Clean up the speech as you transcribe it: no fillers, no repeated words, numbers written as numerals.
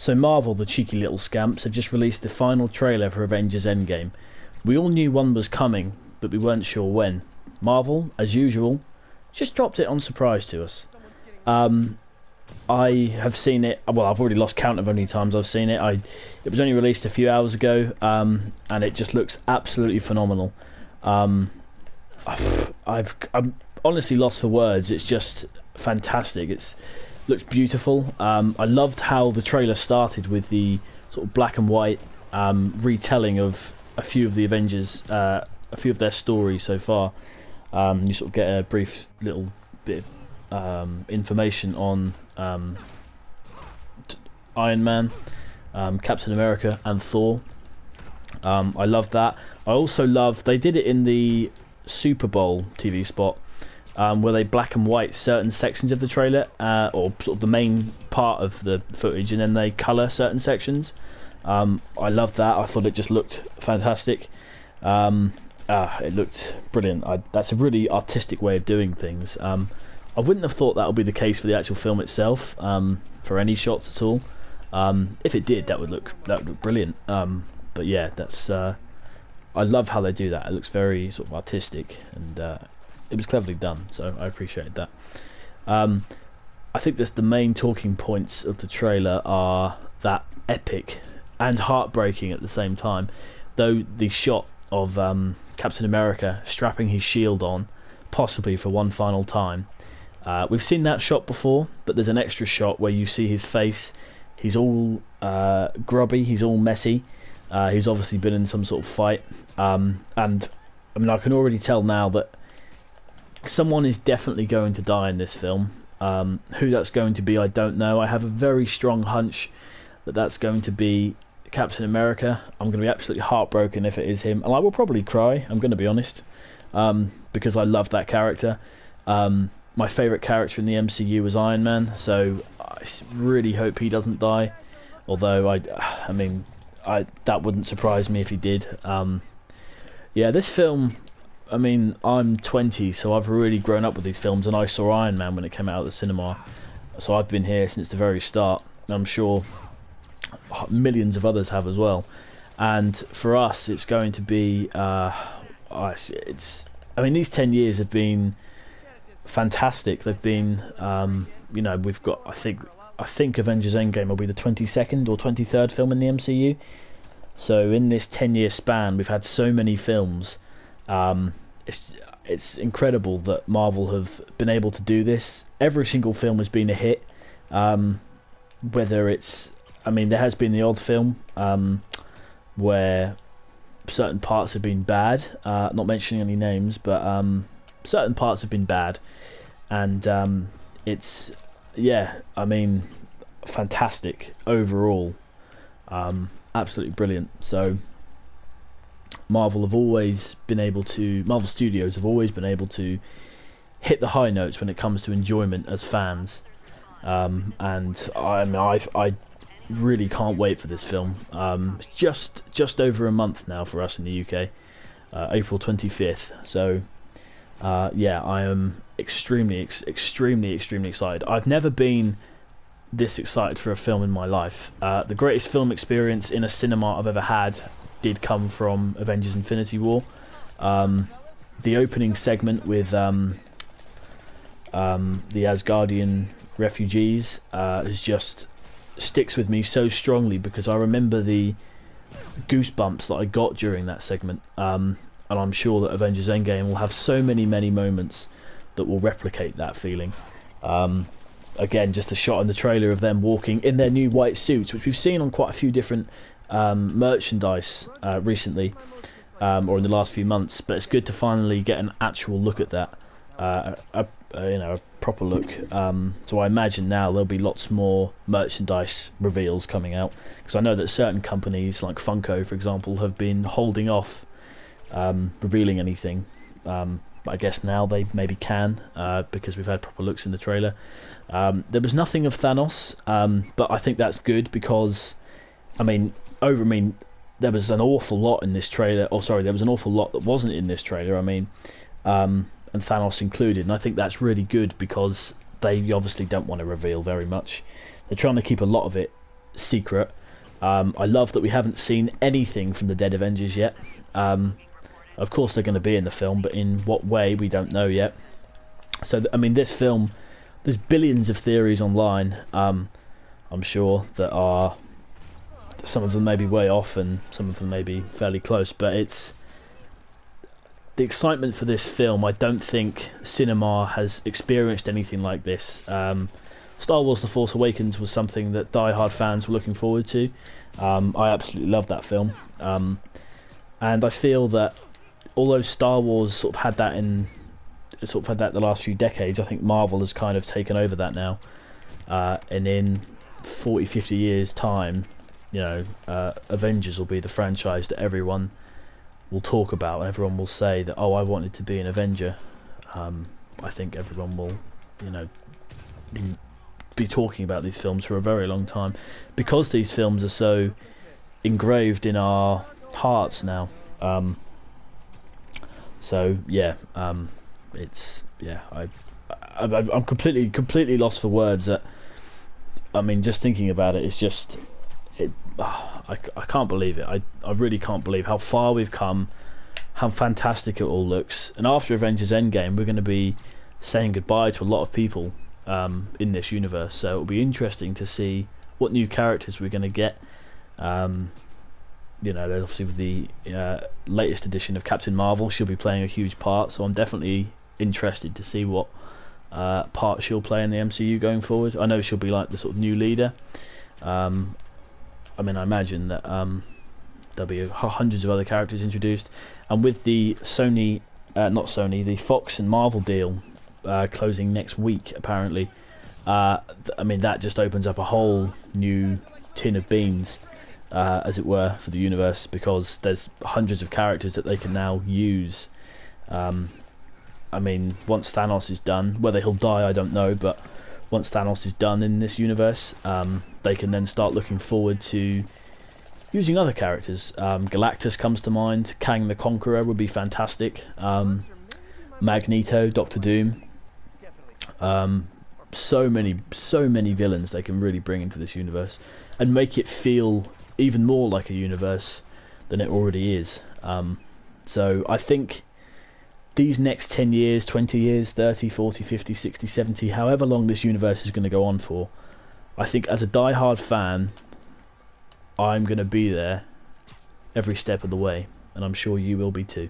So Marvel, the cheeky little scamps, had just released the final trailer for Avengers Endgame. We all knew one was coming, but we weren't sure when. Marvel, as usual, just dropped it on surprise to us. I have seen it. Well, I've already lost count of how many times I've seen it. It was only released a few hours ago, and it just looks absolutely phenomenal. I'm honestly lost for words. It's just fantastic. Looks beautiful. I loved how the trailer started with the sort of black and white retelling of a few of the Avengers, a few of their stories so far. You sort of get a brief little bit of information on Iron Man, Captain America, and Thor. I love that. I also love they did it in the Super Bowl TV spot. Where they black and white certain sections of the trailer, or sort of the main part of the footage, and then they colour certain sections. I love that. I thought it just looked fantastic. It looked brilliant. That's a really artistic way of doing things. I wouldn't have thought that would be the case for the actual film itself, for any shots at all. If it did, that would look brilliant. But yeah, that's. I love how they do that. It looks very sort of artistic, and it was cleverly done, so I appreciate that. I think the main talking points of the trailer are that epic and heartbreaking at the same time. Though the shot of Captain America strapping his shield on, possibly for one final time. We've seen that shot before, but there's an extra shot where you see his face. He's all grubby, he's all messy. He's obviously been in some sort of fight. And I mean, I can already tell now that someone is definitely going to die in this film. Who that's going to be, I don't know. I have a very strong hunch that that's going to be Captain America. I'm going to be absolutely heartbroken if it is him, and I will probably cry, I'm going to be honest, because I love that character. My favourite character in the MCU was Iron Man, so I really hope he doesn't die, although I mean, that wouldn't surprise me if he did. Yeah, this film, I mean, I'm 20, so I've really grown up with these films, and I saw Iron Man when it came out of the cinema, so I've been here since the very start. I'm sure millions of others have as well, and for us it's going to be I mean, these 10 years have been fantastic. They've been you know, we've got, I think Avengers Endgame will be the 22nd or 23rd film in the MCU, so in this 10-year span we've had so many films. It's incredible that Marvel have been able to do this. Every single film has been a hit, whether it's, I mean, there has been the odd film where certain parts have been bad, not mentioning any names, but certain parts have been bad, and it's, yeah, I mean, fantastic overall, absolutely brilliant. So Marvel Studios have always been able to hit the high notes when it comes to enjoyment as fans, and I really can't wait for this film. Just over a month now for us in the UK, April 25th. So yeah, I am extremely excited. I've never been this excited for a film in my life. The greatest film experience in a cinema I've ever had did come from Avengers Infinity War. The opening segment with the Asgardian refugees just sticks with me so strongly, because I remember the goosebumps that I got during that segment, and I'm sure that Avengers Endgame will have so many moments that will replicate that feeling. Again, just a shot in the trailer of them walking in their new white suits, which we've seen on quite a few different merchandise recently, or in the last few months, but it's good to finally get an actual look at that, you know, a proper look. So I imagine now there'll be lots more merchandise reveals coming out, because I know that certain companies like Funko, for example, have been holding off revealing anything, but I guess now they maybe can, because we've had proper looks in the trailer. There was nothing of Thanos, but I think that's good, because I mean, there was an awful lot in this trailer. Oh, sorry, there was an awful lot that wasn't in this trailer. I mean, and Thanos included. And I think that's really good, because they obviously don't want to reveal very much. They're trying to keep a lot of it secret. I love that we haven't seen anything from the dead Avengers yet. Of course they're going to be in the film, but in what way we don't know yet. So I mean, this film, there's billions of theories online. I'm sure that are, some of them may be way off and some of them may be fairly close, but it's the excitement for this film. I don't think cinema has experienced anything like this. Star Wars The Force Awakens was something that die-hard fans were looking forward to. I absolutely love that film. And I feel that although Star Wars sort of had that the last few decades, I think Marvel has kind of taken over that now. And in 40, 50 years' time, you know, Avengers will be the franchise that everyone will talk about, and everyone will say that, oh, I wanted to be an Avenger. I think everyone will, you know, be talking about these films for a very long time, because these films are so engraved in our hearts now. So yeah, it's, yeah, I'm completely lost for words. That, I mean, just thinking about it, it's just, I can't believe it. I really can't believe how far we've come, how fantastic it all looks. And after Avengers Endgame, we're going to be saying goodbye to a lot of people in this universe. So it'll be interesting to see what new characters we're going to get. You know, obviously with the latest edition of Captain Marvel, she'll be playing a huge part. So I'm definitely interested to see what part she'll play in the MCU going forward. I know she'll be like the sort of new leader. I mean, I imagine that there'll be hundreds of other characters introduced, and with the the Fox and Marvel deal closing next week, apparently, I mean, that just opens up a whole new tin of beans, as it were, for the universe, because there's hundreds of characters that they can now use. I mean, once Thanos is done, whether he'll die I don't know, but once Thanos is done in this universe, they can then start looking forward to using other characters. Galactus comes to mind. Kang the Conqueror would be fantastic. Magneto, Doctor Doom. So many villains they can really bring into this universe and make it feel even more like a universe than it already is. So I think these next 10 years, 20 years, 30, 40, 50, 60, 70, however long this universe is going to go on for, I think as a die-hard fan, I'm going to be there every step of the way, and I'm sure you will be too.